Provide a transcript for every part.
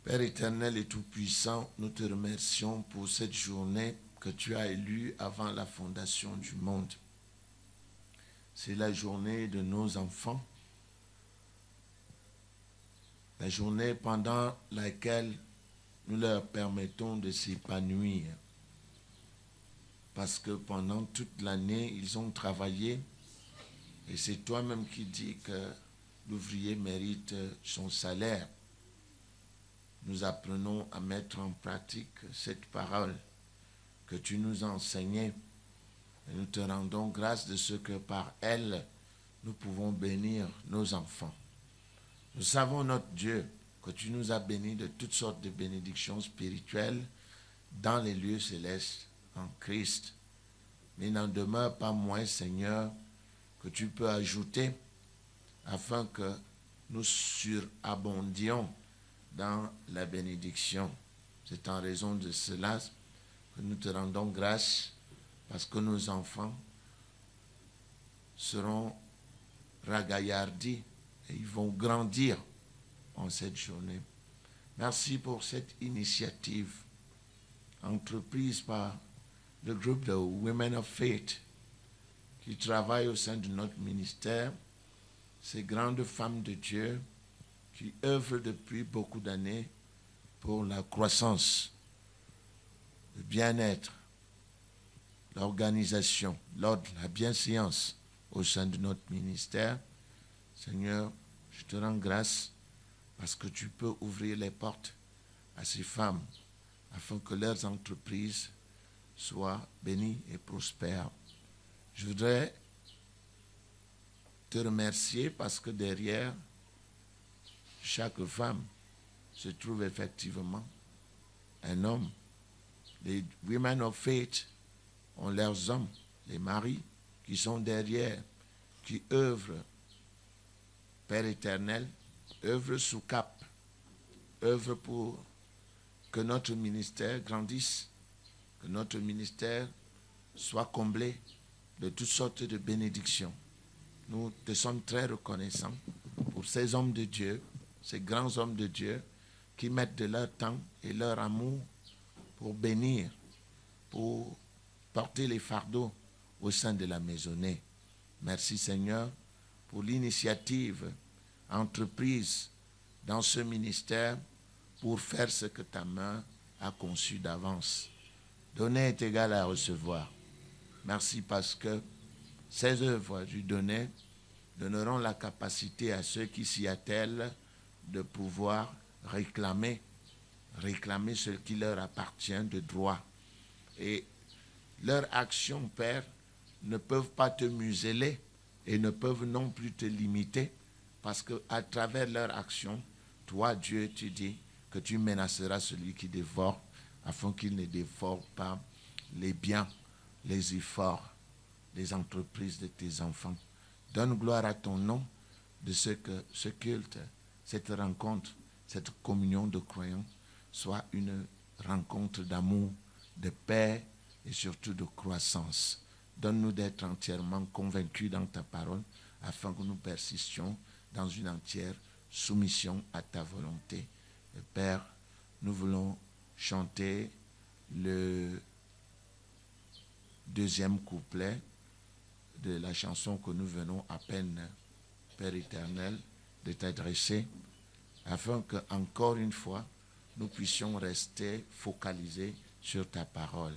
Père éternel et tout-puissant, nous te remercions pour cette journée que tu as élue avant la fondation du monde. C'est la journée de nos enfants, la journée pendant laquelle nous leur permettons de s'épanouir. Parce que pendant toute l'année, ils ont travaillé et c'est toi-même qui dis que l'ouvrier mérite son salaire. Nous apprenons à mettre en pratique cette parole que tu nous as enseignée. Et nous te rendons grâce de ce que par elle, nous pouvons bénir nos enfants. Nous savons, notre Dieu, que tu nous as bénis de toutes sortes de bénédictions spirituelles dans les lieux célestes en Christ. Mais il n'en demeure pas moins, Seigneur, que tu peux ajouter afin que nous surabondions dans la bénédiction. C'est en raison de cela que nous te rendons grâce parce que nos enfants seront ragaillardis et ils vont grandir en cette journée. Merci pour cette initiative entreprise par le groupe de Women of Faith qui travaille au sein de notre ministère, ces grandes femmes de Dieu qui œuvrent depuis beaucoup d'années pour la croissance, le bien-être, l'organisation, l'ordre, la bienséance au sein de notre ministère. Seigneur, je te rends grâce parce que tu peux ouvrir les portes à ces femmes afin que leurs entreprises soient bénies et prospères. Je voudrais te remercier parce que derrière chaque femme se trouve effectivement un homme. Les Women of Faith ont leurs hommes, les maris qui sont derrière, qui œuvrent, Père éternel, œuvrent sous cap, œuvrent pour que notre ministère grandisse, que notre ministère soit comblé de toutes sortes de bénédictions. Nous te sommes très reconnaissants pour ces hommes de Dieu, ces grands hommes de Dieu qui mettent de leur temps et leur amour pour bénir, pour porter les fardeaux au sein de la maisonnée. Merci Seigneur pour l'initiative entreprise dans ce ministère pour faire ce que ta main a conçu d'avance. Donner est égal à recevoir. Merci parce que ces œuvres du donner donneront la capacité à ceux qui s'y attellent de pouvoir réclamer ce qui leur appartient de droit. Et leurs actions, Père, ne peuvent pas te museler et ne peuvent non plus te limiter parce qu'à travers leurs actions, toi, Dieu, tu dis que tu menaceras celui qui dévore afin qu'il ne dévore pas les biens, les efforts, les entreprises de tes enfants. Donne gloire à ton nom de ce que ce culte, cette rencontre, cette communion de croyants soit une rencontre d'amour, de paix et surtout de croissance. Donne-nous d'être entièrement convaincus dans ta parole afin que nous persistions dans une entière soumission à ta volonté. Et Père, nous voulons chanter le deuxième couplet de la chanson que nous venons à peine, Père éternel, de t'adresser, afin que, encore une fois, nous puissions rester focalisés sur ta parole.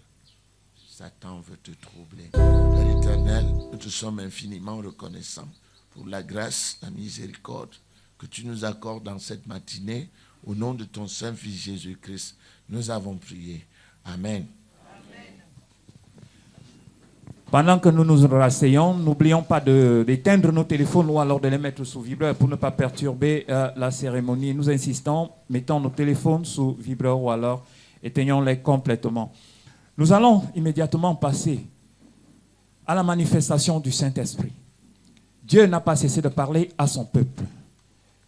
Satan veut te troubler. Père éternel, nous te sommes infiniment reconnaissants pour la grâce, la miséricorde que tu nous accordes dans cette matinée. Au nom de ton Saint-Fils Jésus-Christ, nous avons prié. Amen. Pendant que nous nous rasseyons, n'oublions pas d'éteindre nos téléphones ou alors de les mettre sous vibreur pour ne pas perturber la cérémonie. Nous insistons, mettons nos téléphones sous vibreur ou alors éteignons-les complètement. Nous allons immédiatement passer à la manifestation du Saint-Esprit. Dieu n'a pas cessé de parler à son peuple.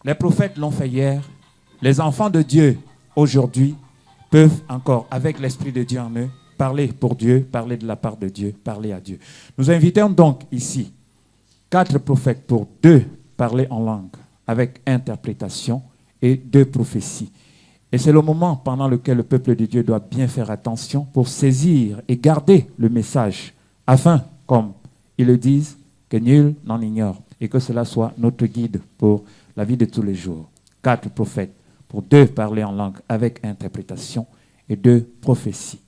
Les prophètes l'ont fait hier. Les enfants de Dieu aujourd'hui peuvent encore, avec l'Esprit de Dieu en eux, parler pour Dieu, parler de la part de Dieu, parler à Dieu. Nous invitons donc ici 4 prophètes pour 2 parler en langue avec interprétation et 2 prophéties. Et c'est le moment pendant lequel le peuple de Dieu doit bien faire attention pour saisir et garder le message, afin, comme ils le disent, que nul n'en ignore, et que cela soit notre guide pour la vie de tous les jours. 4 prophètes, pour 2 parler en langue avec interprétation et 2 prophéties.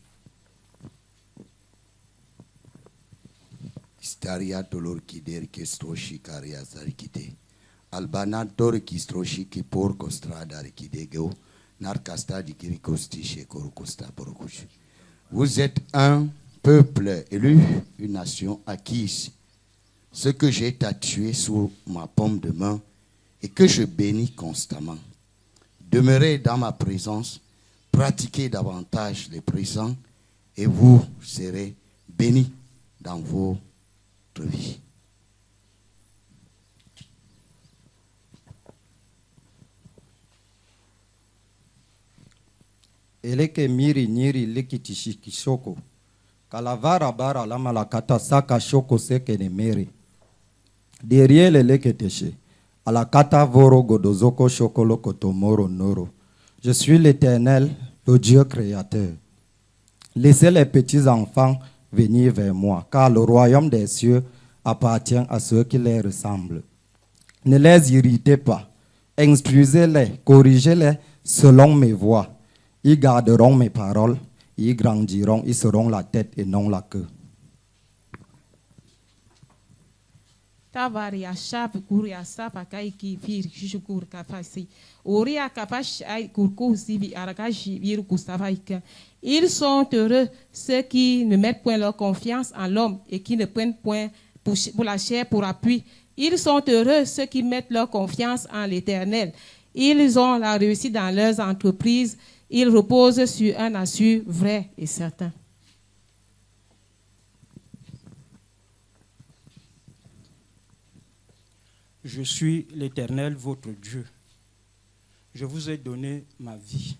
Staria dolor kider ke stroshi karia zarkite. Albana dor ki stroshi ki por kostrada rikidego. Narkasta di kirikosti chez Korokosta Borokush. Vous êtes un peuple élu, une nation acquise. Ce que j'ai tatoué sur ma paume de main et que je bénis constamment. Demeurez dans ma présence, pratiquez davantage les présents et vous serez bénis dans votre vie. Eleke miri nyiri likitishi kishoko. Kalavara bara lama la kata saka shoko seke ne mere. Derrière le leketeshe. À la kata voro godozoko shokolo kotomoro noro. Je suis l'Éternel, le Dieu créateur. Laissez les petits enfants venir vers moi, car le royaume des cieux appartient à ceux qui les ressemblent. Ne les irritez pas. Instruisez-les, corrigez-les selon mes voies. Ils garderont mes paroles, ils grandiront, ils seront la tête et non la queue. Tavaria shap kuria sapa kai ki fir shukur kafasi. Oria kapash ai kurku sibi arakashi vir kustavaika. Ils sont heureux ceux qui ne mettent point leur confiance en l'homme et qui ne prennent point pour la chair pour appui. Ils sont heureux ceux qui mettent leur confiance en l'Éternel. Ils ont la réussite dans leurs entreprises. Ils reposent sur un assur vrai et certain. Je suis l'Éternel, votre Dieu. Je vous ai donné ma vie.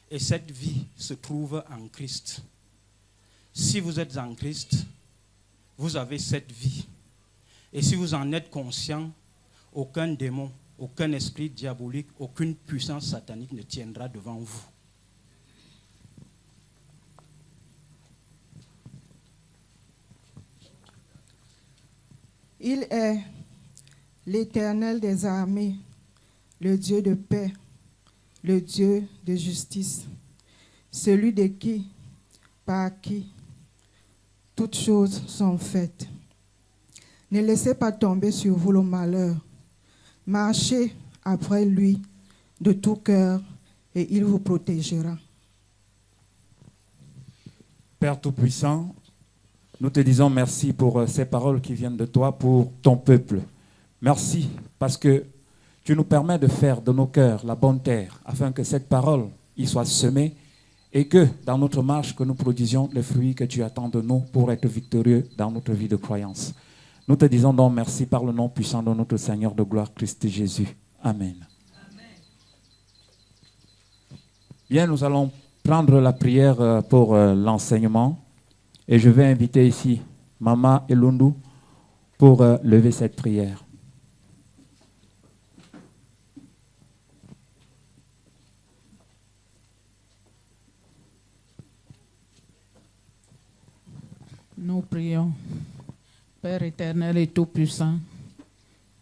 Et cette vie se trouve en Christ. Si vous êtes en Christ, vous avez cette vie. Et si vous en êtes conscient, aucun démon, aucun esprit diabolique, aucune puissance satanique ne tiendra devant vous. Il est l'Éternel des armées, le Dieu de paix, le Dieu de justice, celui de qui, par qui, toutes choses sont faites. Ne laissez pas tomber sur vous le malheur. Marchez après lui de tout cœur et il vous protégera. Père Tout-Puissant, nous te disons merci pour ces paroles qui viennent de toi pour ton peuple. Merci parce que tu nous permets de faire de nos cœurs la bonne terre afin que cette parole y soit semée et que dans notre marche que nous produisions les fruits que tu attends de nous pour être victorieux dans notre vie de croyance. Nous te disons donc merci par le nom puissant de notre Seigneur de gloire, Christ Jésus. Amen. Bien, nous allons prendre la prière pour l'enseignement et je vais inviter ici Mama Elundu pour lever cette prière. Nous prions. Père éternel et tout-puissant,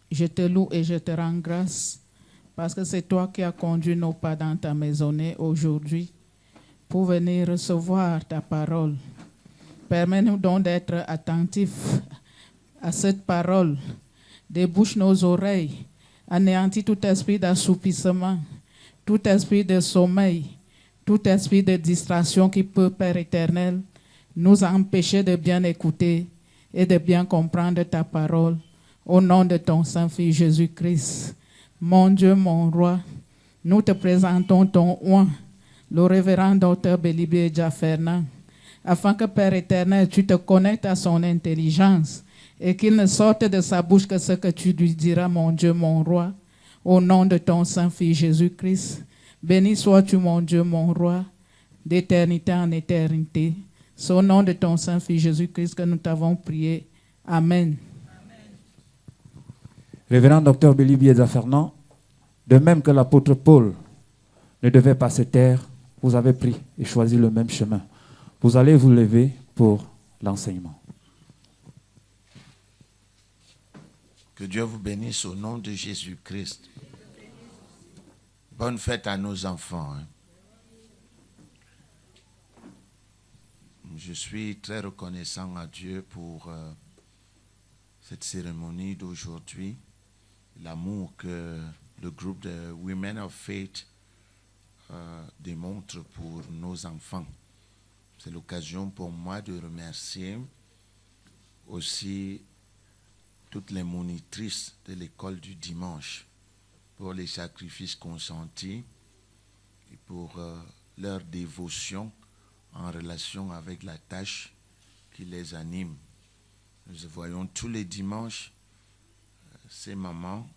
je te loue et je te rends grâce parce que c'est toi qui as conduit nos pas dans ta maisonnée aujourd'hui pour venir recevoir ta parole. Permets-nous donc d'être attentifs à cette parole. Débouche nos oreilles, anéantis tout esprit d'assoupissement, tout esprit de sommeil, tout esprit de distraction qui peut, Père éternel, nous empêcher de bien écouter et de bien comprendre ta parole. Au nom de ton Saint-Fils Jésus-Christ, mon Dieu, mon roi, nous te présentons ton oint, le révérend docteur Belibé Djafernan, afin que, Père éternel, tu te connectes à son intelligence et qu'il ne sorte de sa bouche que ce que tu lui diras, mon Dieu, mon roi. Au nom de ton Saint-Fils Jésus-Christ, béni sois-tu, mon Dieu, mon roi, d'éternité en éternité. C'est au nom de ton Saint-Fils Jésus-Christ que nous t'avons prié. Amen. Révérend docteur Belibé Djafernan, de même que l'apôtre Paul ne devait pas se taire. Vous avez pris et choisi le même chemin. Vous allez vous lever pour l'enseignement. Que Dieu vous bénisse au nom de Jésus-Christ. Bonne fête à nos enfants. Je suis très reconnaissant à Dieu pour cette cérémonie d'aujourd'hui, l'amour que le groupe de Women of Faith démontre pour nos enfants. C'est l'occasion pour moi de remercier aussi toutes les monitrices de l'école du dimanche pour les sacrifices consentis et pour leur dévotion en relation avec la tâche qui les anime. Nous voyons tous les dimanches ces mamans,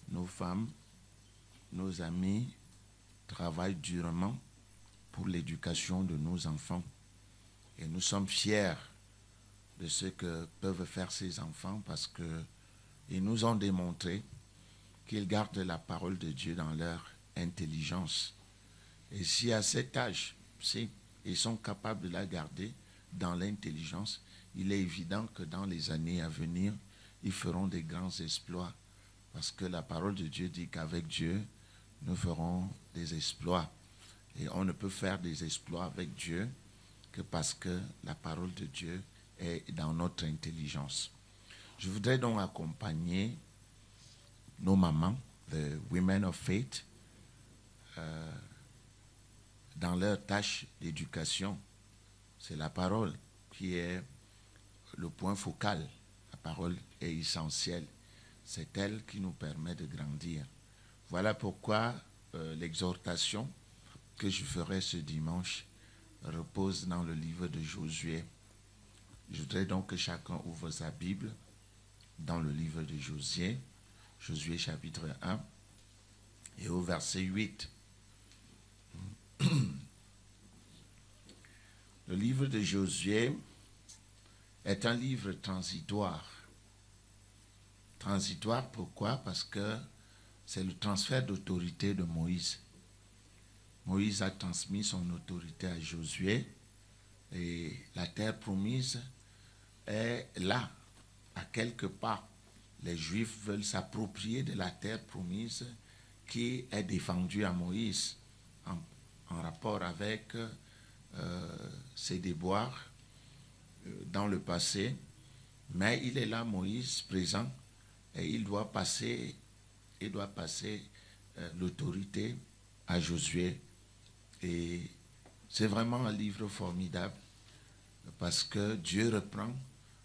nos femmes, nos amis travaillent durement pour l'éducation de nos enfants. Et nous sommes fiers de ce que peuvent faire ces enfants parce qu'ils nous ont démontré qu'ils gardent la parole de Dieu dans leur intelligence. Et si à cet âge, si ils sont capables de la garder dans l'intelligence, il est évident que dans les années à venir, ils feront des grands exploits. Parce que la parole de Dieu dit qu'avec Dieu, nous ferons des exploits. Et on ne peut faire des exploits avec Dieu que parce que la parole de Dieu est dans notre intelligence. Je voudrais donc accompagner nos mamans, the Women of Faith, dans leur tâche d'éducation. C'est la parole qui est le point focal. La parole est essentielle. C'est elle qui nous permet de grandir. Voilà pourquoi l'exhortation que je ferai ce dimanche repose dans le livre de Josué. Je voudrais donc que chacun ouvre sa Bible dans le livre de Josué, Josué chapitre 1, et au verset 8. Le livre de Josué est un livre transitoire. Transitoire, pourquoi? Parce que c'est le transfert d'autorité de Moïse. Moïse a transmis son autorité à Josué et la terre promise est là, à quelque part. Les Juifs veulent s'approprier de la terre promise qui est défendue à Moïse en rapport avec ses déboires dans le passé. Mais il est là, Moïse, présent, et il doit passer l'autorité à Josué. Et c'est vraiment un livre formidable parce que Dieu reprend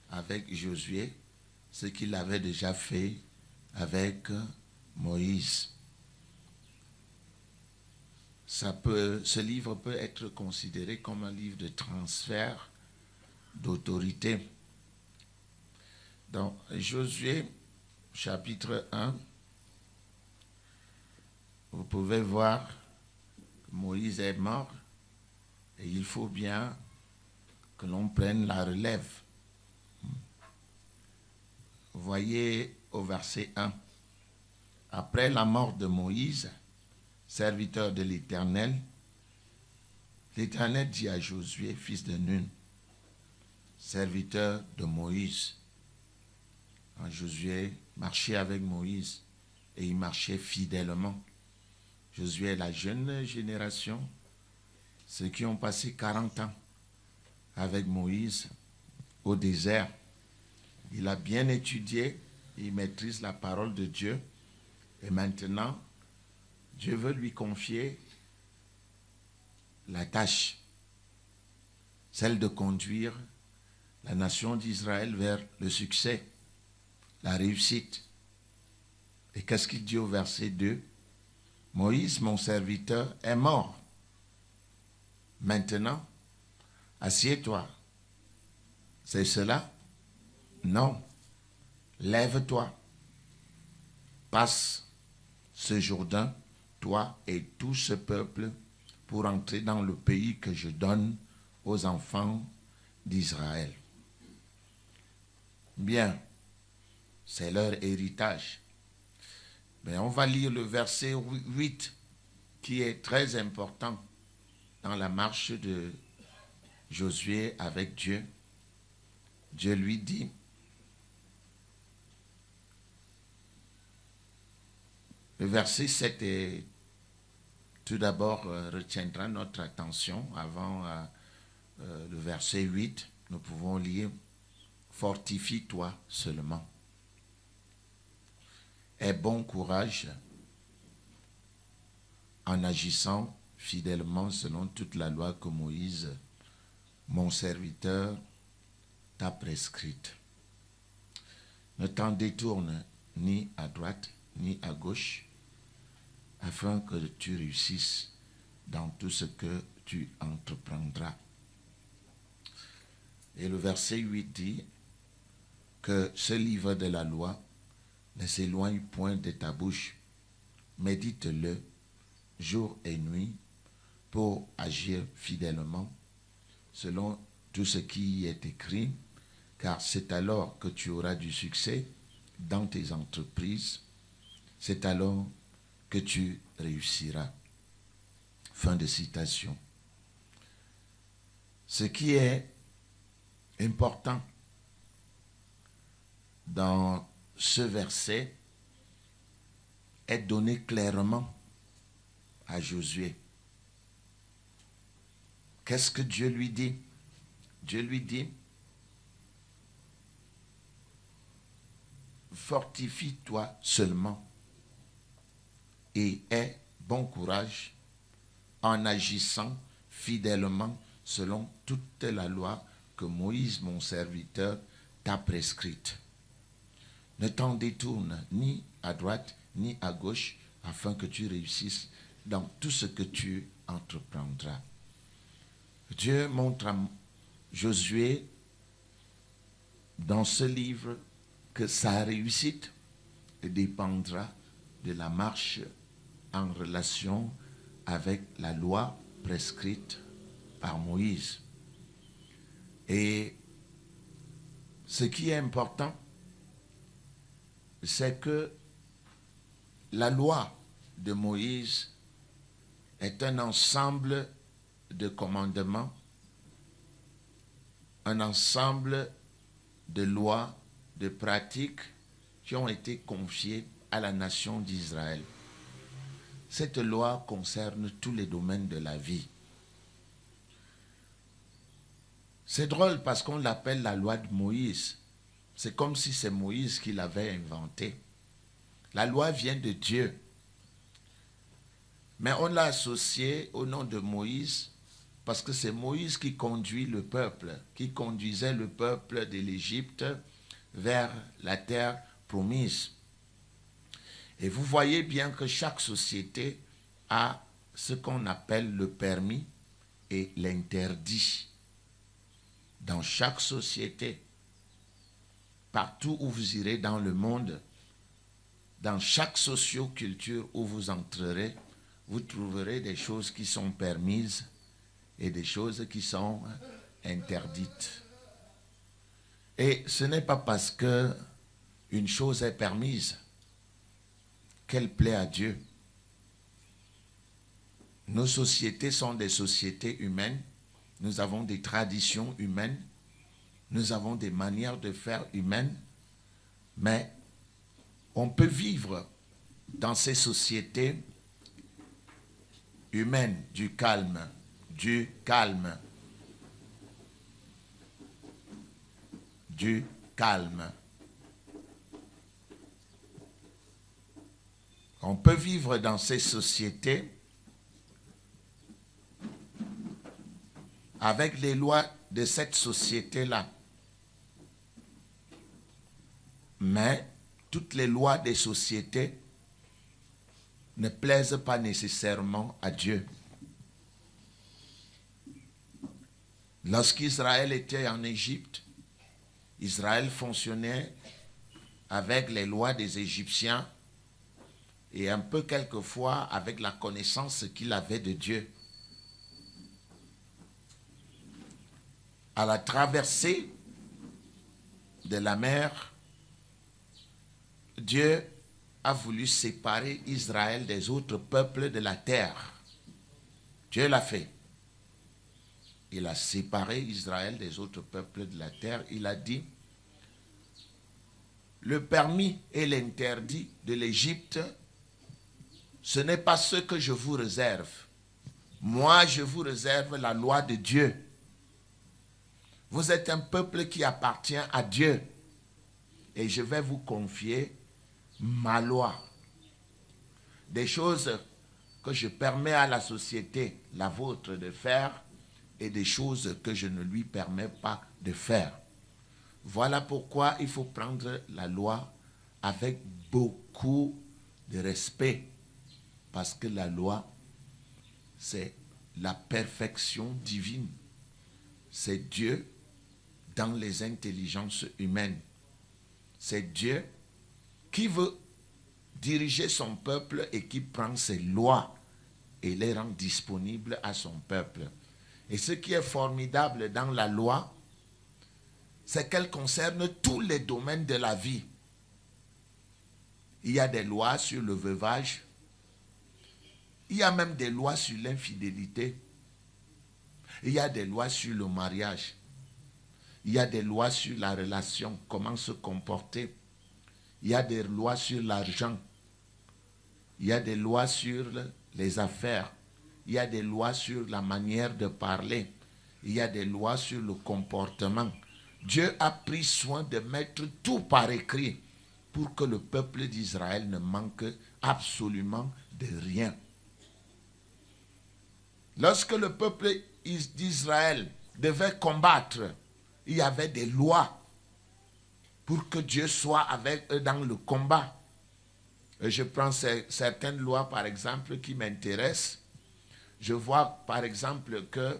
avec Josué ce qu'il avait déjà fait avec Moïse. Ce livre peut être considéré comme un livre de transfert d'autorité. Dans Josué, chapitre 1, vous pouvez voir que Moïse est mort et il faut bien que l'on prenne la relève. Vous voyez au verset 1, après la mort de Moïse, serviteur de l'Éternel, l'Éternel dit à Josué, fils de Nun, serviteur de Moïse. Josué marchait avec Moïse et il marchait fidèlement. Josué est la jeune génération, ceux qui ont passé 40 ans avec Moïse au désert. Il a bien étudié, il maîtrise la parole de Dieu et maintenant, Dieu veut lui confier la tâche, celle de conduire la nation d'Israël vers le succès, la réussite. Et qu'est-ce qu'il dit au verset 2? Moïse, mon serviteur, est mort. Maintenant, assieds-toi. C'est cela? Non. Lève-toi. Passe ce Jourdain, toi et tout ce peuple, pour entrer dans le pays que je donne aux enfants d'Israël. Bien, c'est leur héritage. Mais on va lire le verset 8. qui est très important dans la marche de Josué avec Dieu. Dieu lui dit, le verset 7 est, tout d'abord retiendra notre attention avant le verset 8. Nous pouvons lire « Fortifie-toi seulement. Aie bon courage en agissant fidèlement selon toute la loi que Moïse, mon serviteur, t'a prescrite. Ne t'en détourne ni à droite ni à gauche, afin que tu réussisses dans tout ce que tu entreprendras. » Et le verset 8 dit que ce livre de la loi ne s'éloigne point de ta bouche. Médite-le jour et nuit pour agir fidèlement selon tout ce qui y est écrit, car c'est alors que tu auras du succès dans tes entreprises, c'est alors que tu réussiras. Fin de citation. Ce qui est important dans ce verset est donné clairement à Josué. Qu'est-ce que Dieu lui dit? Dieu lui dit, fortifie-toi seulement et aie bon courage en agissant fidèlement selon toute la loi que Moïse, mon serviteur, t'a prescrite. Ne t'en détourne ni à droite ni à gauche afin que tu réussisses dans tout ce que tu entreprendras. Dieu montre à Josué dans ce livre que sa réussite dépendra de la marche en relation avec la loi prescrite par Moïse. Et ce qui est important, c'est que la loi de Moïse est un ensemble de commandements, un ensemble de lois, de pratiques qui ont été confiées à la nation d'Israël. Cette loi concerne tous les domaines de la vie. C'est drôle parce qu'on l'appelle la loi de Moïse. C'est comme si c'est Moïse qui l'avait inventée. La loi vient de Dieu. Mais on l'a associée au nom de Moïse parce que c'est Moïse qui conduit le peuple, qui conduisait le peuple de l'Égypte vers la terre promise. Et vous voyez bien que chaque société a ce qu'on appelle le permis et l'interdit. Dans chaque société, partout où vous irez dans le monde, dans chaque socioculture où vous entrerez, vous trouverez des choses qui sont permises et des choses qui sont interdites. Et ce n'est pas parce que une chose est permise qu'elle plaît à Dieu. Nos sociétés sont des sociétés humaines. Nous avons des traditions humaines. Nous avons des manières de faire humaines. Mais on peut vivre dans ces sociétés humaines du calme. Du calme. Du calme. On peut vivre dans ces sociétés avec les lois de cette société-là. Mais toutes les lois des sociétés ne plaisent pas nécessairement à Dieu. Lorsqu'Israël était en Égypte, Israël fonctionnait avec les lois des Égyptiens et un peu quelquefois avec la connaissance qu'il avait de Dieu. À la traversée de la mer, Dieu a voulu séparer Israël des autres peuples de la terre. Dieu l'a fait. Il a séparé Israël des autres peuples de la terre. Il a dit, le permis et l'interdit de l'Égypte, ce n'est pas ce que je vous réserve. Moi, je vous réserve la loi de Dieu. Vous êtes un peuple qui appartient à Dieu. Et je vais vous confier ma loi. Des choses que je permets à la société, la vôtre, de faire, et des choses que je ne lui permets pas de faire. Voilà pourquoi il faut prendre la loi avec beaucoup de respect. Parce que la loi, c'est la perfection divine. C'est Dieu dans les intelligences humaines. C'est Dieu qui veut diriger son peuple et qui prend ses lois et les rend disponibles à son peuple. Et ce qui est formidable dans la loi, c'est qu'elle concerne tous les domaines de la vie. Il y a des lois sur le veuvage. Il y a même des lois sur l'infidélité. Il y a des lois sur le mariage. Il y a des lois sur la relation, comment se comporter. Il y a des lois sur l'argent. Il y a des lois sur les affaires. Il y a des lois sur la manière de parler. Il y a des lois sur le comportement. Dieu a pris soin de mettre tout par écrit pour que le peuple d'Israël ne manque absolument de rien. Lorsque le peuple d'Israël devait combattre, il y avait des lois pour que Dieu soit avec eux dans le combat. Et je prends certaines lois, par exemple, qui m'intéressent. Je vois, par exemple, que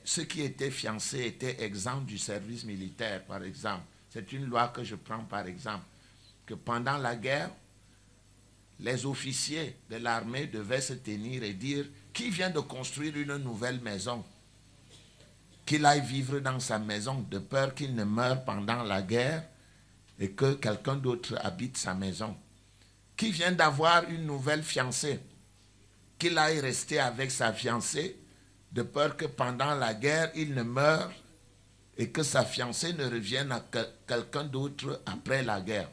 ceux qui étaient fiancés étaient exempts du service militaire, par exemple. C'est une loi que je prends, par exemple, que pendant la guerre, les officiers de l'armée devaient se tenir et dire qui vient de construire une nouvelle maison, qu'il aille vivre dans sa maison de peur qu'il ne meure pendant la guerre et que quelqu'un d'autre habite sa maison. Qui vient d'avoir une nouvelle fiancée, qu'il aille rester avec sa fiancée de peur que pendant la guerre il ne meure et que sa fiancée ne revienne à quelqu'un d'autre après la guerre.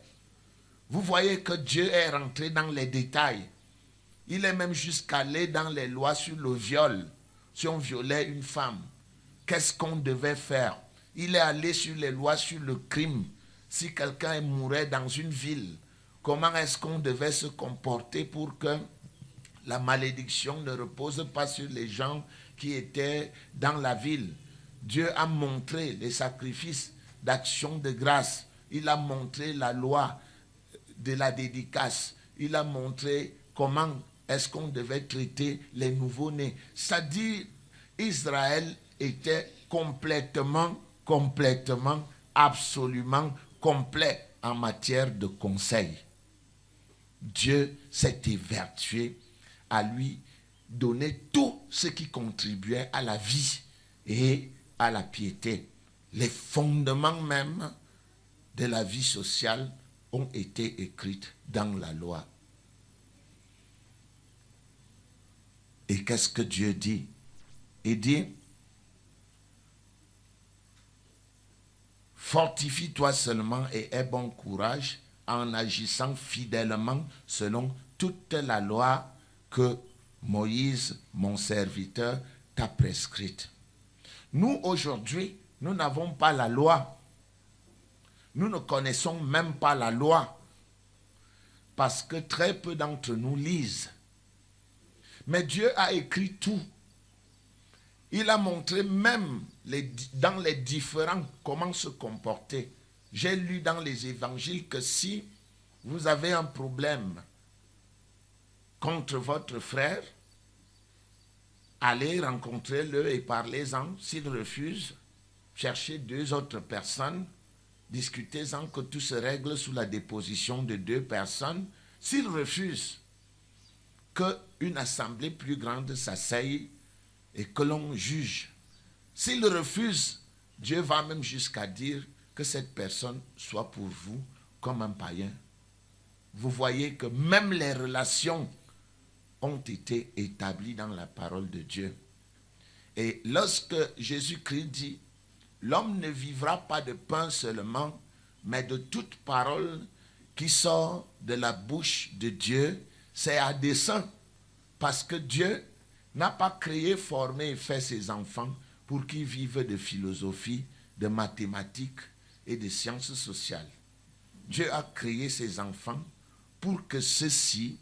Vous voyez que Dieu est rentré dans les détails. Il est même jusqu'allé dans les lois sur le viol. Si on violait une femme, qu'est-ce qu'on devait faire? Il est allé sur les lois sur le crime. Si quelqu'un mourait dans une ville, comment est-ce qu'on devait se comporter pour que la malédiction ne repose pas sur les gens qui étaient dans la ville? Dieu a montré les sacrifices d'action de grâce. Il a montré la loi de la dédicace. Il a montré comment est-ce qu'on devait traiter les nouveau-nés. C'est-à-dire, Israël était complètement, absolument complet en matière de conseil. Dieu s'est évertué à lui donner tout ce qui contribuait à la vie et à la piété. Les fondements même de la vie sociale ont été écrits dans la loi. Et qu'est-ce que Dieu dit? Il dit, fortifie-toi seulement et aie bon courage en agissant fidèlement selon toute la loi que Moïse, mon serviteur, t'a prescrite. Nous, aujourd'hui, nous n'avons pas la loi. Nous ne connaissons même pas la loi parce que très peu d'entre nous lisent. Mais Dieu a écrit tout. Il a montré même dans les différents comment se comporter. J'ai lu dans les évangiles que si vous avez un problème contre votre frère, allez rencontrer-le et parlez-en. S'il refuse, cherchez 2 autres personnes, discutez-en, que tout se règle sous la déposition de 2 personnes. S'il refuse, qu'une assemblée plus grande s'asseye et que l'on juge. S'il refuse, Dieu va même jusqu'à dire que cette personne soit pour vous comme un païen. Vous voyez que même les relations ont été établis dans la parole de Dieu. Et lorsque Jésus-Christ dit, l'homme ne vivra pas de pain seulement, mais de toute parole qui sort de la bouche de Dieu, c'est à dessein. Parce que Dieu n'a pas créé, formé et fait ses enfants pour qu'ils vivent de philosophie, de mathématiques et de sciences sociales. Dieu a créé ses enfants pour que ceux-ci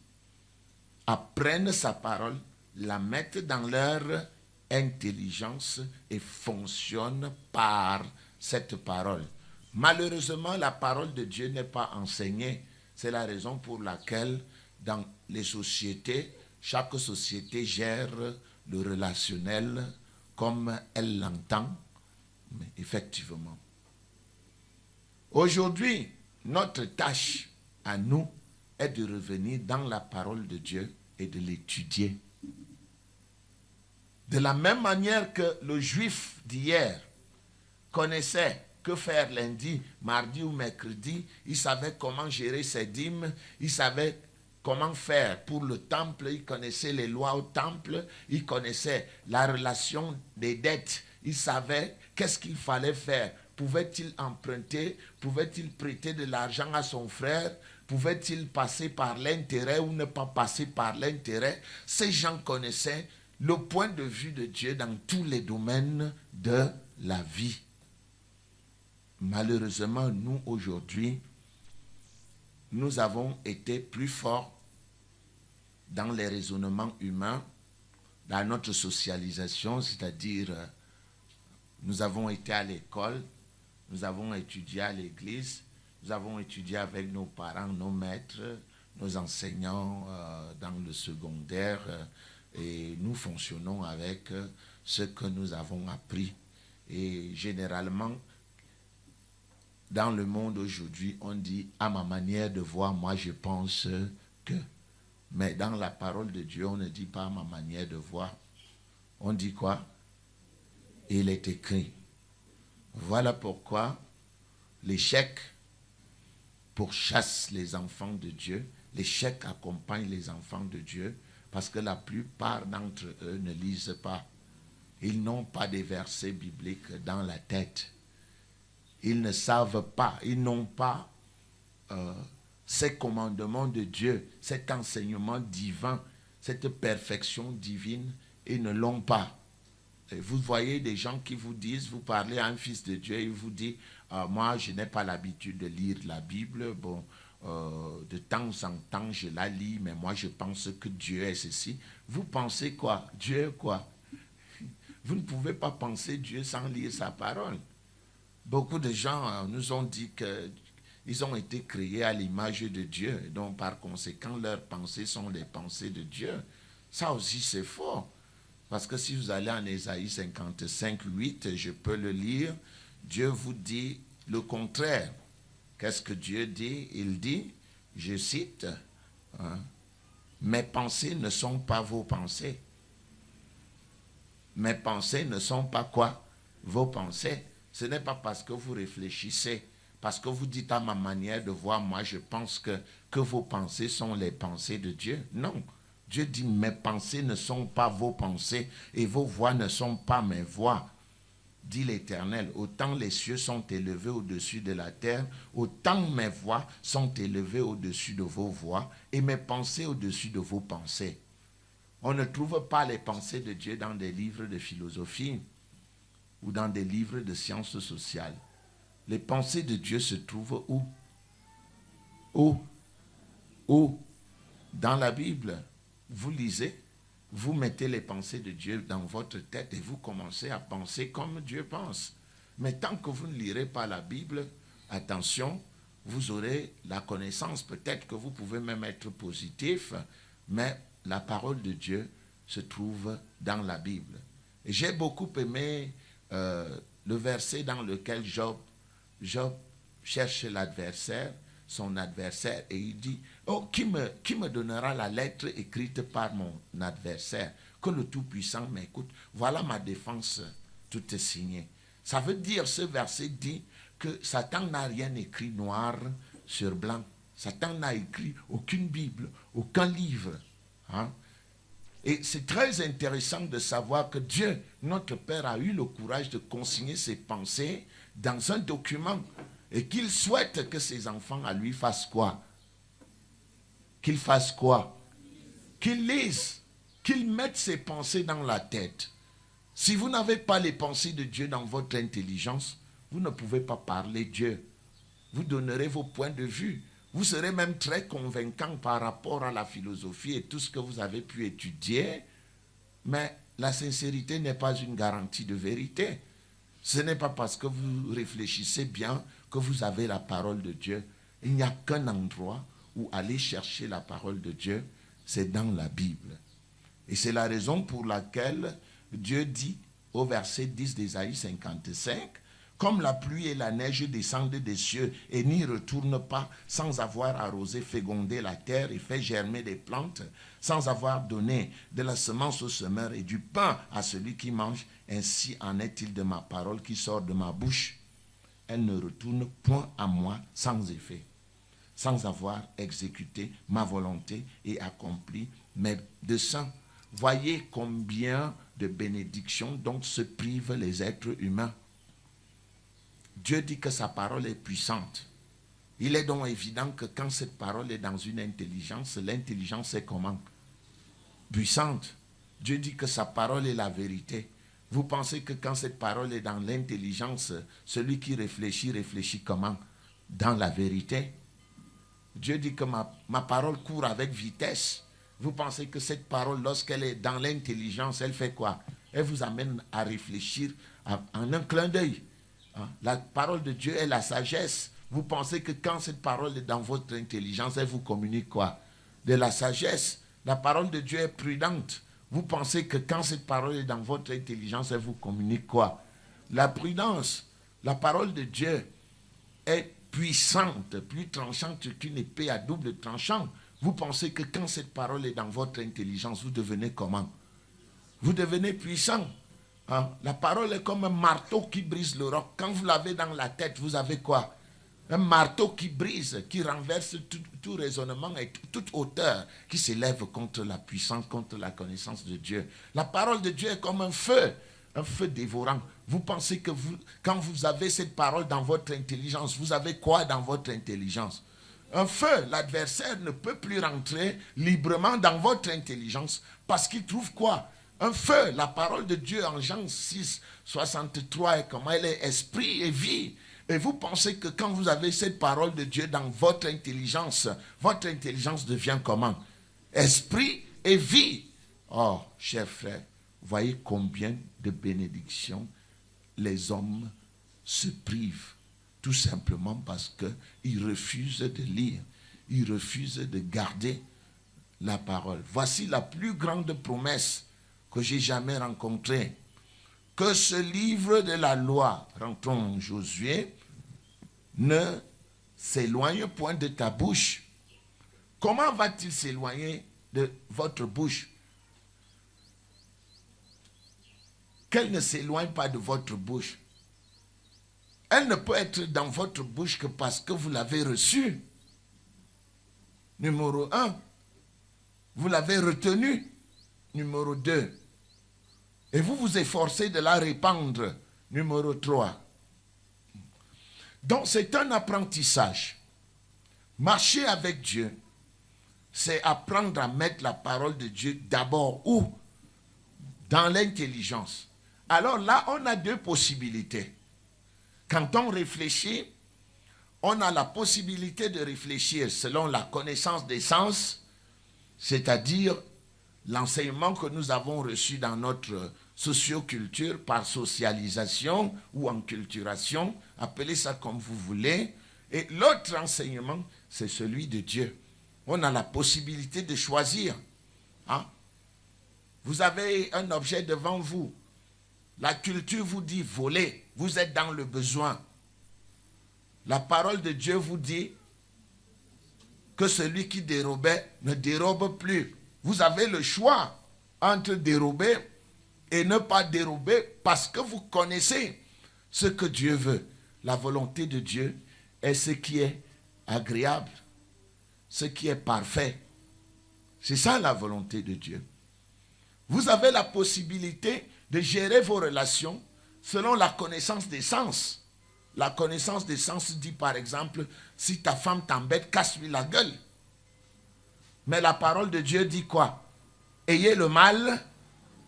apprennent sa parole, la mettent dans leur intelligence et fonctionnent par cette parole. Malheureusement, la parole de Dieu n'est pas enseignée. C'est la raison pour laquelle dans les sociétés, chaque société gère le relationnel comme elle l'entend. Mais effectivement, aujourd'hui, notre tâche à nous est de revenir dans la parole de Dieu et de l'étudier. De la même manière que le juif d'hier connaissait que faire lundi, mardi ou mercredi, il savait comment gérer ses dîmes, il savait comment faire pour le temple, il connaissait les lois au temple, il connaissait la relation des dettes, il savait qu'est-ce qu'il fallait faire. Pouvait-il emprunter? Pouvait-il prêter de l'argent à son frère? Pouvait-il passer par l'intérêt ou ne pas passer par l'intérêt? Ces gens connaissaient le point de vue de Dieu dans tous les domaines de la vie. Malheureusement, nous, aujourd'hui, nous avons été plus forts dans les raisonnements humains, dans notre socialisation, c'est-à-dire nous avons été à l'école, nous avons étudié à l'église, nous avons étudié avec nos parents, nos maîtres, nos enseignants dans le secondaire et nous fonctionnons avec ce que nous avons appris. Et généralement, dans le monde aujourd'hui, on dit à ma manière de voir, moi je pense que. Mais dans la parole de Dieu, on ne dit pas à ma manière de voir. On dit quoi? Il est écrit. Voilà pourquoi l'échec pourchasse les enfants de Dieu. L'échec accompagne les enfants de Dieu parce que la plupart d'entre eux ne lisent pas. Ils n'ont pas des versets bibliques dans la tête. Ils ne savent pas, ils n'ont pas ces commandements de Dieu, cet enseignement divin, cette perfection divine, ils ne l'ont pas. Et vous voyez des gens qui vous disent, vous parlez à un fils de Dieu, il vous dit, moi je n'ai pas l'habitude de lire la Bible, bon, de temps en temps je la lis, mais moi je pense que Dieu est ceci. Vous pensez quoi? Dieu quoi? Vous ne pouvez pas penser Dieu sans lire sa parole. Beaucoup de gens nous ont dit qu'ils ont été créés à l'image de Dieu, et donc par conséquent leurs pensées sont les pensées de Dieu. Ça aussi c'est faux. Parce que si vous allez en Ésaïe 55, 8, je peux le lire, Dieu vous dit le contraire. Qu'est-ce que Dieu dit? Il dit, je cite, mes pensées ne sont pas vos pensées. Mes pensées ne sont pas quoi? Vos pensées. Ce n'est pas parce que vous réfléchissez, parce que vous dites à ma manière de voir, moi je pense que vos pensées sont les pensées de Dieu. Non. Dieu dit, mes pensées ne sont pas vos pensées et vos voix ne sont pas mes voix. Dit l'Éternel, autant les cieux sont élevés au-dessus de la terre, autant mes voix sont élevées au-dessus de vos voix et mes pensées au-dessus de vos pensées. On ne trouve pas les pensées de Dieu dans des livres de philosophie ou dans des livres de sciences sociales. Les pensées de Dieu se trouvent où? Où? Dans la Bible. Vous lisez, vous mettez les pensées de Dieu dans votre tête et vous commencez à penser comme Dieu pense. Mais tant que vous ne lirez pas la Bible, attention, vous aurez la connaissance. Peut-être que vous pouvez même être positif, mais la parole de Dieu se trouve dans la Bible. Et j'ai beaucoup aimé le verset dans lequel Job cherche l'adversaire, son adversaire, et il dit, oh, qui me donnera la lettre écrite par mon adversaire? Que le Tout-Puissant m'écoute. Voilà ma défense toute signée. Ça veut dire, ce verset dit que Satan n'a rien écrit noir sur blanc. Satan n'a écrit aucune Bible, aucun livre. Hein? Et c'est très intéressant de savoir que Dieu, notre Père, a eu le courage de consigner ses pensées dans un document et qu'il souhaite que ses enfants à lui fassent quoi? Qu'ils fassent quoi? Qu'ils lisent, qu'ils mettent ses pensées dans la tête. Si vous n'avez pas les pensées de Dieu dans votre intelligence, vous ne pouvez pas parler Dieu. Vous donnerez vos points de vue. Vous serez même très convaincant par rapport à la philosophie et tout ce que vous avez pu étudier. Mais la sincérité n'est pas une garantie de vérité. Ce n'est pas parce que vous réfléchissez bien que vous avez la parole de Dieu. Il n'y a qu'un endroit où aller chercher la parole de Dieu, c'est dans la Bible. Et c'est la raison pour laquelle Dieu dit au verset 10 d'Ésaïe 55, « Comme la pluie et la neige descendent des cieux et n'y retournent pas sans avoir arrosé, fécondé la terre et fait germer des plantes, sans avoir donné de la semence au semeur et du pain à celui qui mange, ainsi en est-il de ma parole qui sort de ma bouche. Elle ne retourne point à moi sans effet, sans avoir exécuté ma volonté et accompli mes desseins. » Voyez combien de bénédictions dont se privent les êtres humains. Dieu dit que sa parole est puissante. Il est donc évident que quand cette parole est dans une intelligence, l'intelligence est comment? Puissante. Dieu dit que sa parole est la vérité. Vous pensez que quand cette parole est dans l'intelligence, celui qui réfléchit, réfléchit comment? Dans la vérité. Dieu dit que ma parole court avec vitesse. Vous pensez que cette parole, lorsqu'elle est dans l'intelligence, elle fait quoi? Elle vous amène à réfléchir en un clin d'œil. La parole de Dieu est la sagesse. Vous pensez que quand cette parole est dans votre intelligence, elle vous communique quoi? De la sagesse. La parole de Dieu est prudente. Vous pensez que quand cette parole est dans votre intelligence, elle vous communique quoi? La prudence. La parole de Dieu est puissante, plus tranchante qu'une épée à double tranchant. Vous pensez que quand cette parole est dans votre intelligence, vous devenez comment? Vous devenez puissant. La parole est comme un marteau qui brise le roc. Quand vous l'avez dans la tête, vous avez quoi? Un marteau qui brise, qui renverse tout raisonnement et toute hauteur qui s'élève contre la puissance, contre la connaissance de Dieu. La parole de Dieu est comme un feu dévorant. Vous pensez que quand vous avez cette parole dans votre intelligence, vous avez quoi dans votre intelligence? Un feu. L'adversaire ne peut plus rentrer librement dans votre intelligence parce qu'il trouve quoi? Un feu. La parole de Dieu en Jean 6, 63 est comment? Elle est esprit et vie. Et vous pensez que quand vous avez cette parole de Dieu dans votre intelligence devient comment? Esprit et vie. Oh, chers frères, voyez combien de bénédictions les hommes se privent. Tout simplement parce qu'ils refusent de lire, ils refusent de garder la parole. Voici la plus grande promesse que j'ai jamais rencontrée. Que ce livre de la loi, rentrons en Josué, ne s'éloigne point de ta bouche. Comment va-t-il s'éloigner de votre bouche? Qu'elle ne s'éloigne pas de votre bouche. Elle ne peut être dans votre bouche que parce que vous l'avez reçue. Numéro 1, vous l'avez retenue. Numéro 2, et vous vous efforcez de la répandre. Numéro 3. Donc c'est un apprentissage. Marcher avec Dieu, c'est apprendre à mettre la parole de Dieu d'abord où? Dans l'intelligence. Alors là, on a deux possibilités. Quand on réfléchit, on a la possibilité de réfléchir selon la connaissance des sens, c'est-à-dire l'enseignement que nous avons reçu dans notre socioculture par socialisation ou enculturation, appelez ça comme vous voulez. Et l'autre enseignement, c'est celui de Dieu. On a la possibilité de choisir. Vous avez un objet devant vous. La culture vous dit voler. Vous êtes dans le besoin. La parole de Dieu vous dit que celui qui dérobait ne dérobe plus. Vous avez le choix entre dérober et ne pas dérober parce que vous connaissez ce que Dieu veut. La volonté de Dieu est ce qui est agréable, ce qui est parfait. C'est ça la volonté de Dieu. Vous avez la possibilité de gérer vos relations selon la connaissance des sens. La connaissance des sens dit par exemple, si ta femme t'embête, casse-lui la gueule. Mais la parole de Dieu dit quoi? Ayez le mal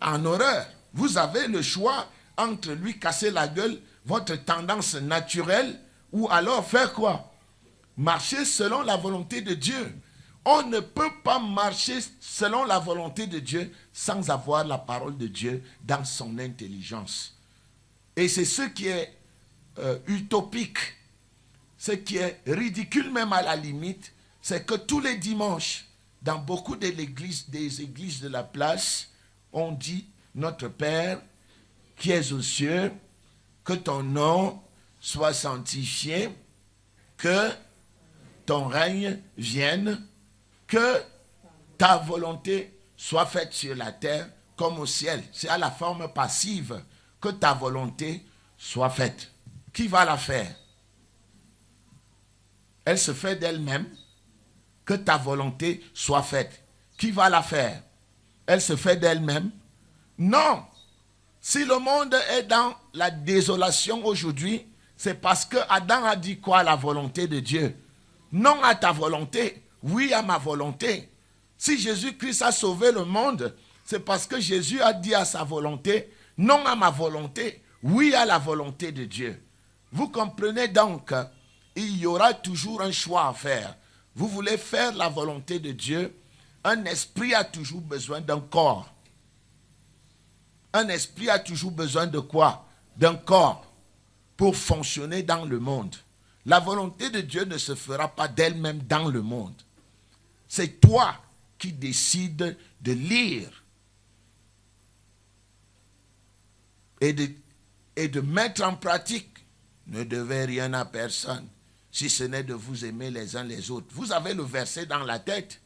en horreur. Vous avez le choix entre lui casser la gueule, votre tendance naturelle, ou alors faire quoi? Marcher selon la volonté de Dieu. On ne peut pas marcher selon la volonté de Dieu sans avoir la parole de Dieu dans son intelligence. Et c'est ce qui est utopique, ce qui est ridicule même à la limite, c'est que tous les dimanches, dans beaucoup des églises de la place, on dit « Notre Père qui es aux cieux, que ton nom soit sanctifié, que ton règne vienne, que ta volonté soit faite sur la terre comme au ciel. » C'est à la forme passive, que ta volonté soit faite. Qui va la faire? Elle se fait d'elle-même. Que ta volonté soit faite. Qui va la faire? Elle se fait d'elle-même. Non. Si le monde est dans la désolation aujourd'hui, c'est parce que Adam a dit quoi à la volonté de Dieu? Non à ta volonté, oui à ma volonté. Si Jésus-Christ a sauvé le monde, c'est parce que Jésus a dit à sa volonté, non à ma volonté, oui à la volonté de Dieu. Vous comprenez donc, il y aura toujours un choix à faire. Vous voulez faire la volonté de Dieu, un esprit a toujours besoin d'un corps. Un esprit a toujours besoin de quoi? D'un corps pour fonctionner dans le monde. La volonté de Dieu ne se fera pas d'elle-même dans le monde. C'est toi qui décides de lire et de mettre en pratique. Ne devez rien à personne, si ce n'est de vous aimer les uns les autres. Vous avez le verset dans la tête.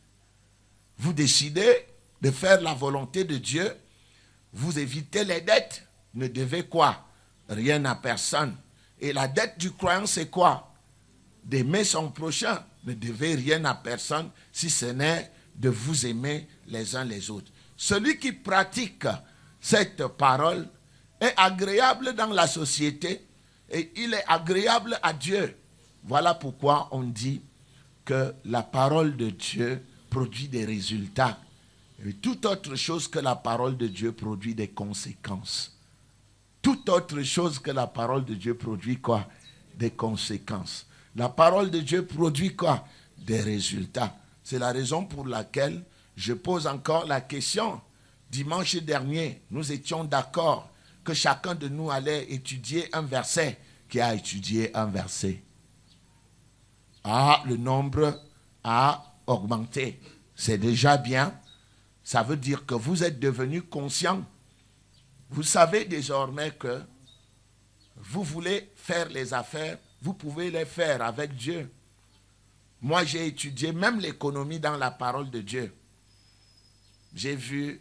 Vous décidez de faire la volonté de Dieu. Vous évitez les dettes. Ne devez quoi? Rien à personne. Et la dette du croyant, c'est quoi? D'aimer son prochain. Ne devez rien à personne, si ce n'est de vous aimer les uns les autres. Celui qui pratique cette parole est agréable dans la société et il est agréable à Dieu. Voilà pourquoi on dit que la parole de Dieu produit des résultats. Et toute autre chose que la parole de Dieu produit des conséquences. Toute autre chose que la parole de Dieu produit quoi? Des conséquences. La parole de Dieu produit quoi? Des résultats. C'est la raison pour laquelle je pose encore la question. Dimanche dernier, nous étions d'accord que chacun de nous allait étudier un verset. Qui a étudié un verset? Ah, le nombre a augmenté. C'est déjà bien. Ça veut dire que vous êtes devenus conscients. Vous savez désormais que vous voulez faire les affaires, vous pouvez les faire avec Dieu. Moi, j'ai étudié même l'économie dans la parole de Dieu. J'ai vu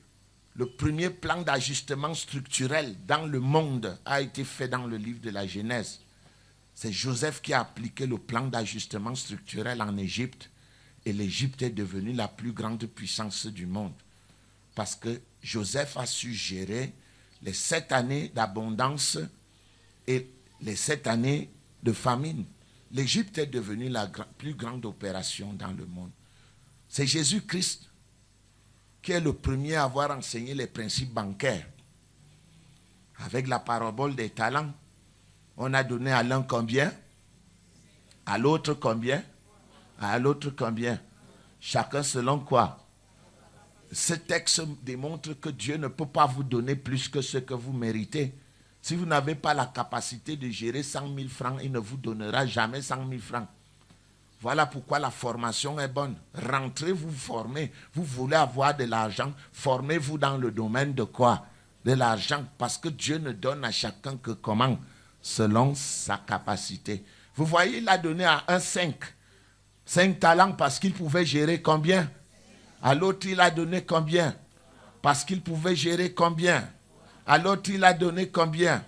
le premier plan d'ajustement structurel dans le monde a été fait dans le livre de la Genèse. C'est Joseph qui a appliqué le plan d'ajustement structurel en Égypte et l'Égypte est devenue la plus grande puissance du monde. Parce que Joseph a su gérer les 7 années d'abondance et les 7 années de famine. L'Égypte est devenue la plus grande opération dans le monde. C'est Jésus-Christ qui est le premier à avoir enseigné les principes bancaires. Avec la parabole des talents, on a donné à l'un combien? À l'autre combien? À l'autre combien? Chacun selon quoi? Ce texte démontre que Dieu ne peut pas vous donner plus que ce que vous méritez. Si vous n'avez pas la capacité de gérer 100 000 francs, il ne vous donnera jamais 100 000 francs. Voilà pourquoi la formation est bonne. Rentrez vous former. Vous voulez avoir de l'argent, formez-vous dans le domaine de quoi? De l'argent. Parce que Dieu ne donne à chacun que comment? Selon sa capacité. Vous voyez, il a donné à un 5 talents parce qu'il pouvait gérer combien? À l'autre, il a donné combien? Parce qu'il pouvait gérer combien? À l'autre, il a donné combien?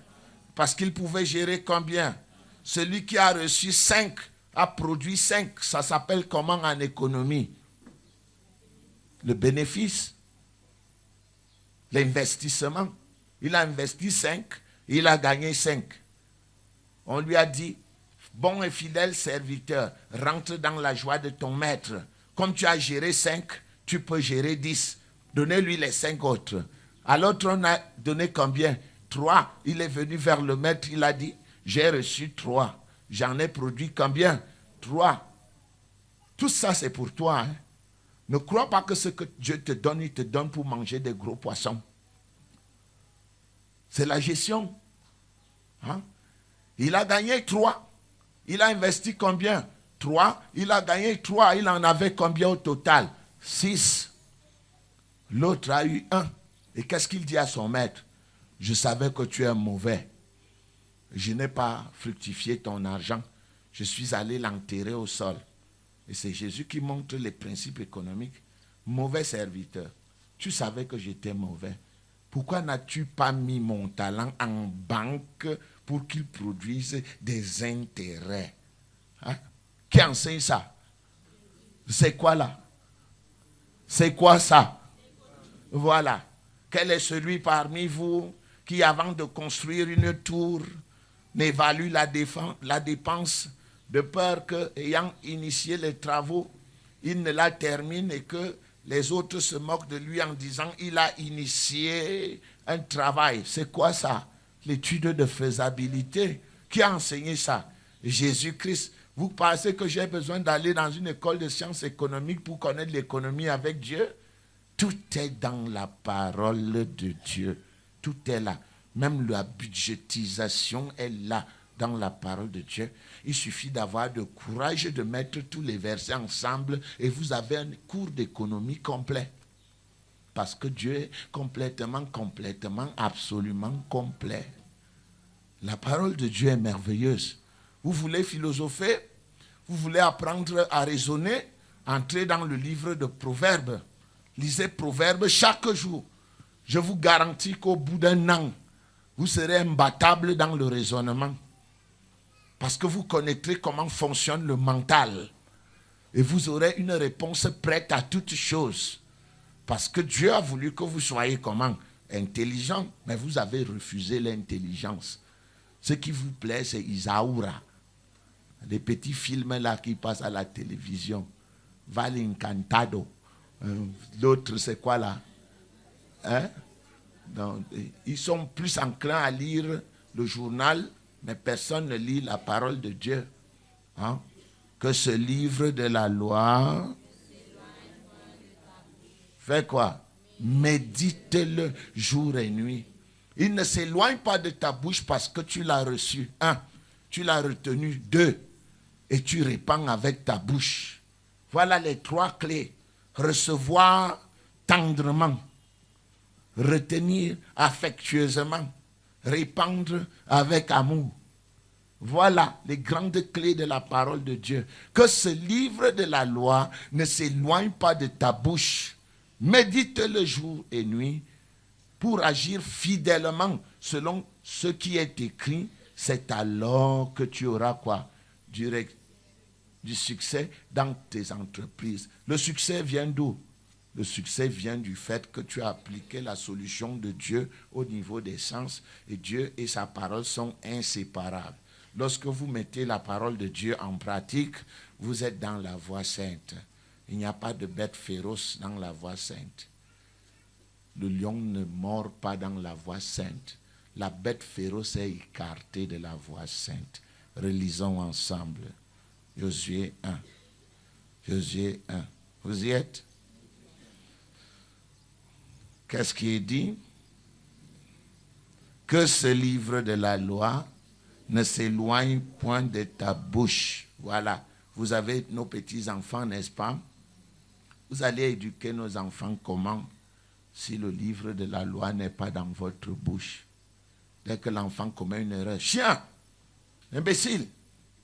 Parce qu'il pouvait gérer combien? Celui qui a reçu 5 a produit 5. Ça s'appelle comment en économie? Le bénéfice. l'investissement. Il a investi 5, il a gagné 5. On lui a dit, bon et fidèle serviteur, rentre dans la joie de ton maître. Comme tu as géré 5, tu peux gérer 10. Donnez-lui les 5 autres. À l'autre, on a donné combien? 3. Il est venu vers le maître, il a dit, j'ai reçu 3. J'en ai produit combien? 3. Tout ça, c'est pour toi. Hein? Ne crois pas que ce que Dieu te donne, il te donne pour manger des gros poissons. C'est la gestion. Hein? Il a gagné 3. Il a investi combien? 3. Il a gagné 3. Il en avait combien au total? 6. L'autre a eu 1. Et qu'est-ce qu'il dit à son maître? Je savais que tu es mauvais. Je n'ai pas fructifié ton argent. Je suis allé l'enterrer au sol. Et c'est Jésus qui montre les principes économiques. Mauvais serviteur. Tu savais que j'étais mauvais. Pourquoi n'as-tu pas mis mon talent en banque pour qu'il produise des intérêts? Hein? Qui enseigne ça? C'est quoi là? C'est quoi ça? Voilà. Quel est celui parmi vous qui, avant de construire une tour, n'évalue la dépense de peur que, ayant initié les travaux, il ne la termine et que les autres se moquent de lui en disant il a initié un travail. C'est quoi ça? L'étude de faisabilité. Qui a enseigné ça? Jésus-Christ. Vous pensez que j'ai besoin d'aller dans une école de sciences économiques pour connaître l'économie avec Dieu? Tout est dans la parole de Dieu. Tout est là. Même la budgétisation est là dans la parole de Dieu. Il suffit d'avoir le courage de mettre tous les versets ensemble et vous avez un cours d'économie complet. Parce que Dieu est complètement, absolument complet. La parole de Dieu est merveilleuse. Vous voulez philosopher? Vous voulez apprendre à raisonner? Entrez dans le livre de Proverbes. Lisez Proverbes chaque jour. Je vous garantis qu'au bout d'un an, vous serez imbattable dans le raisonnement. Parce que vous connaîtrez comment fonctionne le mental. Et vous aurez une réponse prête à toutes choses. Parce que Dieu a voulu que vous soyez comment? Intelligent. Mais vous avez refusé l'intelligence. Ce qui vous plaît, c'est Isaura. Les petits films là qui passent à la télévision. Val Encantado. L'autre, c'est quoi là? Hein? Donc, ils sont plus enclins à lire le journal, mais personne ne lit la parole de Dieu. Hein? Que ce livre de la loi fait quoi? Médite-le jour et nuit. Il ne s'éloigne pas de ta bouche parce que tu l'as reçu. 1. Tu l'as retenu. 2. Et tu répands avec ta bouche. Voilà les 3 clés. Recevoir tendrement. Retenir affectueusement. Répandre avec amour. Voilà les grandes clés de la parole de Dieu. Que ce livre de la loi ne s'éloigne pas de ta bouche. Médite-le jour et nuit pour agir fidèlement selon ce qui est écrit. C'est alors que tu auras quoi? Du succès dans tes entreprises. Le succès vient d'où? Le succès vient du fait que tu as appliqué la solution de Dieu au niveau des sens. Et Dieu et sa parole sont inséparables. Lorsque vous mettez la parole de Dieu en pratique, vous êtes dans la voie sainte. Il n'y a pas de bête féroce dans la voie sainte. Le lion ne mord pas dans la voie sainte. La bête féroce est écartée de la voie sainte. Relisons ensemble. Josué 1. Josué 1. Vous y êtes? Qu'est-ce qui est dit? Que ce livre de la loi ne s'éloigne point de ta bouche. Voilà. Vous avez nos petits-enfants, n'est-ce pas? Vous allez éduquer nos enfants comment? Si le livre de la loi n'est pas dans votre bouche. Dès que l'enfant commet une erreur, chien, imbécile,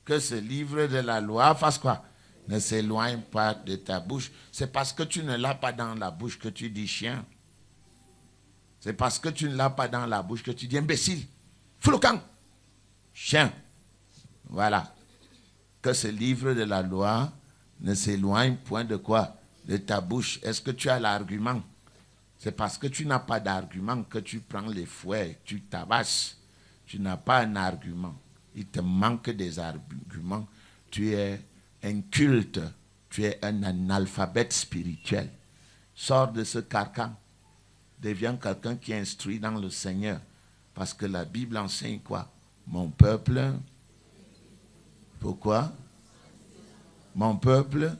que ce livre de la loi fasse quoi? Ne s'éloigne pas de ta bouche. C'est parce que tu ne l'as pas dans la bouche que tu dis chien. C'est parce que tu ne l'as pas dans la bouche que tu dis imbécile, floucan, chien. Voilà. Que ce livre de la loi ne s'éloigne point de quoi? De ta bouche. Est-ce que tu as l'argument? C'est parce que tu n'as pas d'argument que tu prends les fouets, tu tabasses. Tu n'as pas un argument. Il te manque des arguments. Tu es inculte. Tu es un analphabète spirituel. Sors de ce carcan. Deviens quelqu'un qui est instruit dans le Seigneur. Parce que la Bible enseigne quoi? Mon peuple. Pourquoi? Mon peuple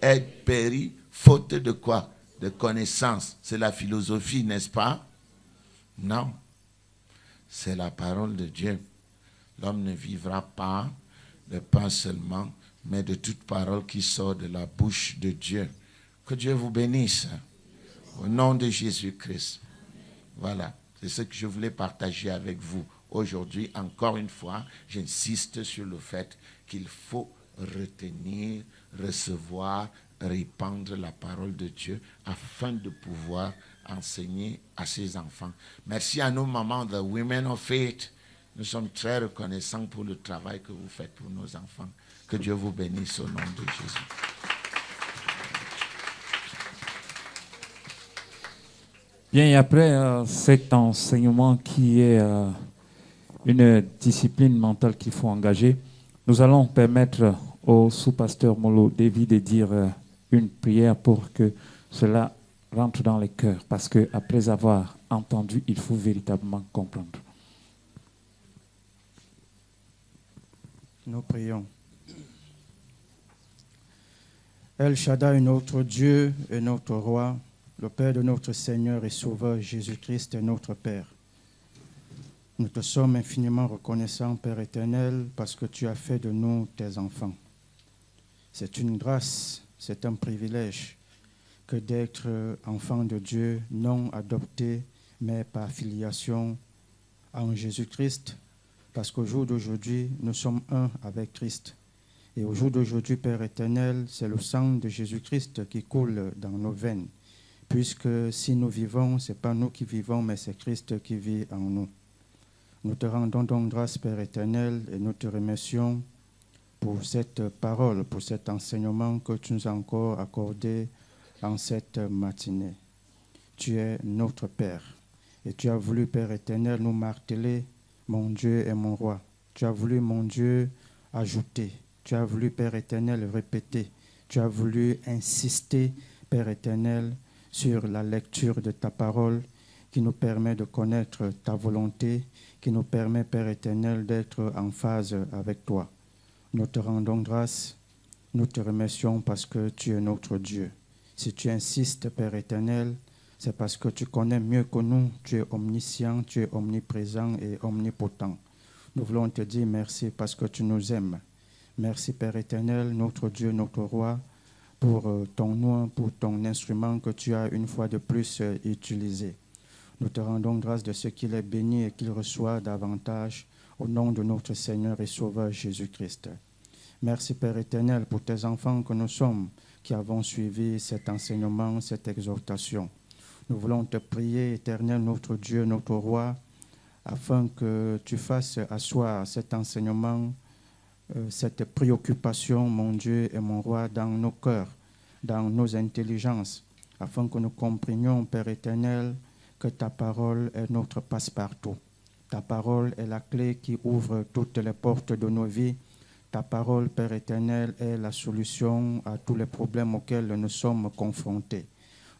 est péri, faute de quoi? De connaissance. C'est la philosophie, n'est-ce pas? Non. C'est la parole de Dieu. L'homme ne vivra pas de pain seulement, mais de toute parole qui sort de la bouche de Dieu. Que Dieu vous bénisse. Au nom de Jésus-Christ. Voilà. C'est ce que je voulais partager avec vous. Aujourd'hui, encore une fois, j'insiste sur le fait qu'il faut retenir, recevoir, répandre la parole de Dieu afin de pouvoir enseigner à ses enfants. Merci à nos mamans, the Women of Faith. Nous sommes très reconnaissants pour le travail que vous faites pour nos enfants. Que Dieu vous bénisse au nom de Jésus. Bien, et après cet enseignement qui est une discipline mentale qu'il faut engager, nous allons permettre au sous-pasteur Molo David de dire une prière pour que cela rentre dans les cœurs. Parce qu'après avoir entendu, il faut véritablement comprendre. Nous prions. El Shaddai, notre Dieu et notre Roi, le Père de notre Seigneur et Sauveur Jésus-Christ est notre Père. Nous te sommes infiniment reconnaissants, Père éternel, parce que tu as fait de nous tes enfants. C'est une grâce, c'est un privilège que d'être enfant de Dieu, non adopté, mais par filiation en Jésus-Christ, parce qu'au jour d'aujourd'hui, nous sommes un avec Christ. Et au jour d'aujourd'hui, Père éternel, c'est le sang de Jésus-Christ qui coule dans nos veines. Puisque si nous vivons, ce n'est pas nous qui vivons, mais c'est Christ qui vit en nous. Nous te rendons donc grâce, Père éternel, et nous te remercions pour cette parole, pour cet enseignement que tu nous as encore accordé en cette matinée. Tu es notre Père. Et tu as voulu, Père éternel, nous marteler, mon Dieu et mon Roi. Tu as voulu, mon Dieu, ajouter. Tu as voulu, Père éternel, répéter. Tu as voulu insister, Père éternel, sur la lecture de ta parole qui nous permet de connaître ta volonté, qui nous permet, Père éternel, d'être en phase avec toi. Nous te rendons grâce, nous te remercions parce que tu es notre Dieu. Si tu insistes, Père éternel, c'est parce que tu connais mieux que nous, tu es omniscient, tu es omniprésent et omnipotent. Nous voulons te dire merci parce que tu nous aimes. Merci, Père éternel, notre Dieu, notre Roi, pour ton nom, pour ton instrument que tu as une fois de plus utilisé. Nous te rendons grâce de ce qu'il est béni et qu'il reçoit davantage au nom de notre Seigneur et Sauveur Jésus-Christ. Merci, Père éternel, pour tes enfants que nous sommes, qui avons suivi cet enseignement, cette exhortation. Nous voulons te prier, éternel, notre Dieu, notre Roi, afin que tu fasses asseoir cet enseignement, cette préoccupation, mon Dieu et mon Roi, dans nos cœurs, dans nos intelligences, afin que nous comprenions, Père éternel, que ta parole est notre passe-partout. Ta parole est la clé qui ouvre toutes les portes de nos vies. Ta parole, Père éternel, est la solution à tous les problèmes auxquels nous sommes confrontés.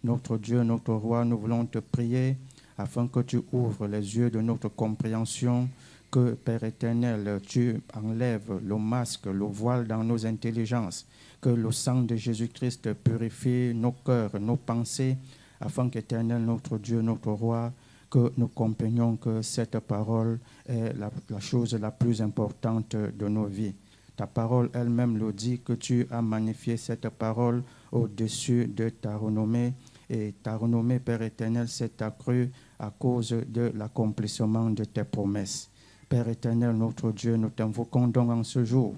Notre Dieu, notre Roi, nous voulons te prier afin que tu ouvres les yeux de notre compréhension, que, Père éternel, tu enlèves le masque, le voile dans nos intelligences, que le sang de Jésus-Christ purifie nos cœurs, nos pensées, afin qu'éternel, notre Dieu, notre Roi, que nous comprenions que cette parole est la chose la plus importante de nos vies. Ta parole elle-même le dit, que tu as magnifié cette parole au-dessus de ta renommée, et ta renommée, Père éternel, s'est accrue à cause de l'accomplissement de tes promesses. Père éternel, notre Dieu, nous t'invoquons donc en ce jour,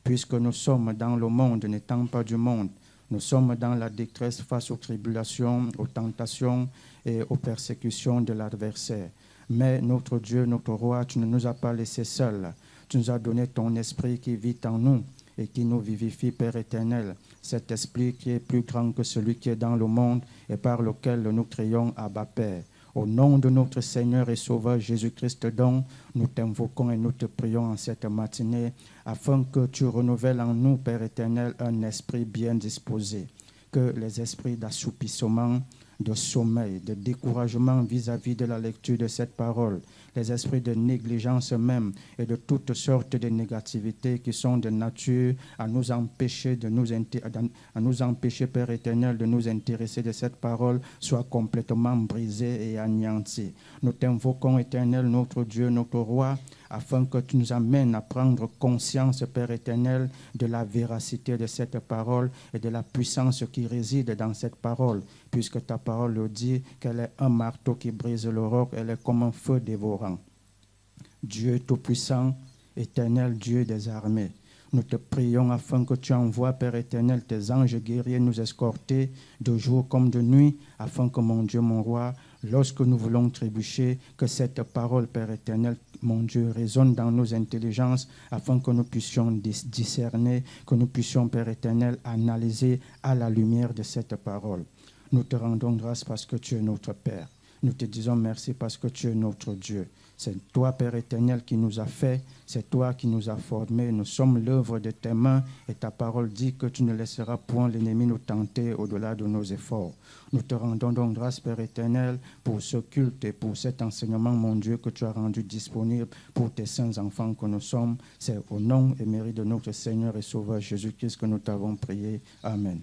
puisque nous sommes dans le monde, n'étant pas du monde. Nous sommes dans la détresse face aux tribulations, aux tentations et aux persécutions de l'adversaire. Mais notre Dieu, notre Roi, tu ne nous as pas laissés seuls. Tu nous as donné ton esprit qui vit en nous et qui nous vivifie, Père éternel. Cet esprit qui est plus grand que celui qui est dans le monde et par lequel nous crions Abba Père. Au nom de notre Seigneur et Sauveur Jésus-Christ, dont nous t'invoquons et nous te prions en cette matinée, afin que tu renouvelles en nous, Père éternel, un esprit bien disposé, que les esprits d'assoupissement, de sommeil, de découragement vis-à-vis de la lecture de cette parole, les esprits de négligence même et de toutes sortes de négativités qui sont de nature à nous empêcher, Père éternel, de nous intéresser de cette parole, soient complètement brisés et anéantis. Nous t'invoquons, éternel, notre Dieu, notre Roi, afin que tu nous amènes à prendre conscience, Père éternel, de la véracité de cette parole et de la puissance qui réside dans cette parole, puisque ta parole le dit qu'elle est un marteau qui brise le roc, elle est comme un feu dévorant. Dieu Tout-Puissant, éternel Dieu des armées, nous te prions afin que tu envoies, Père éternel, tes anges guerriers nous escorter de jour comme de nuit, afin que, mon Dieu, mon Roi, lorsque nous voulons trébucher, que cette parole, Père éternel, mon Dieu, résonne dans nos intelligences, afin que nous puissions discerner, que nous puissions, Père éternel, analyser à la lumière de cette parole. Nous te rendons grâce parce que tu es notre Père. Nous te disons merci parce que tu es notre Dieu. C'est toi, Père éternel, qui nous as fait, c'est toi qui nous as formés. Nous sommes l'œuvre de tes mains et ta parole dit que tu ne laisseras point l'ennemi nous tenter au-delà de nos efforts. Nous te rendons donc grâce, Père éternel, pour ce culte et pour cet enseignement, mon Dieu, que tu as rendu disponible pour tes saints enfants que nous sommes. C'est au nom et mérite de notre Seigneur et Sauveur Jésus-Christ que nous t'avons prié. Amen.